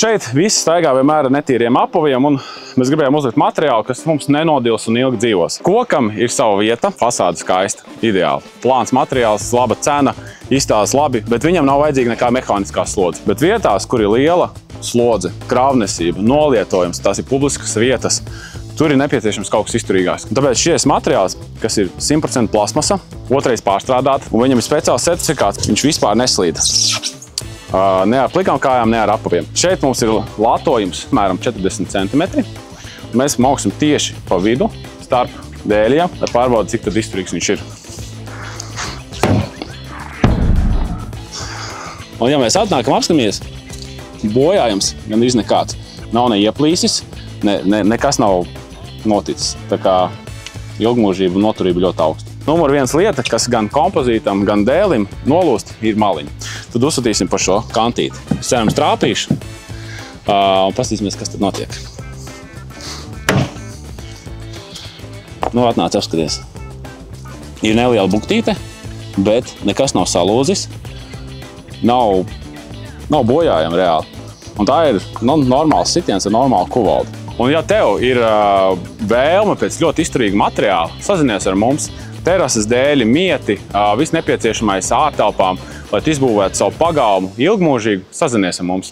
Šeit viss staigā vienmēr ar netīriem apaviem, un mēs gribējām uzlikt materiālu, kas mums nenodils un ilgi dzīvos. Kokam ir sava vieta, fasāde skaista, ideāli. Plāns materiāls, laba cena, izstāsta labi, bet viņam nav vajadzīga nekā mehāniskā slodze. Bet vietās, kur ir liela slodze, krāvnesība, nolietojums, tās ir publiskas vietas, tur ir nepieciešams kaut kas izturīgāks. Un tāpēc šis materiāls, kas ir 100% plasmasa, otrais pārstrādāt, un viņam ir speciāls certifikāts, viņš vispār neslīd. Ne ar plikām kājām, ne ar apaviem. Šeit mums ir latojums apmēram 40 cm. Mēs mauksim tieši pa vidu starp dēļiem, lai pārbaudītu, cik tad izturīgs viņš ir. Un ja mēs atnākam apskamies, bojājums gandrīz nekāds. Nav ne ieplīsis, nekas nav noticis. Tā kā ilgmūžība un noturība ļoti augsta. Numur viens lieta, kas gan kompozītam, gan dēlim nolūst, ir maliņa. Tad uzsūtīsim pa šo kantīti. Cerams trāpīšu un paskatīsimies, kas tad notiek. Nu, atnāc apskaties. Ir neliela buktīte, bet nekas nav salūzis. Nav bojājama reāli. Un tā ir normāls sitiens ar normālu kuvaldu. Un ja tev ir vēlme pēc ļoti izturīga materiāla, sazinies ar mums. Terases dēļi, mieti, viss nepieciešamais ārtelpām, lai tu izbūvētu savu pagalmu ilgmūžīgu, sazinies ar mums.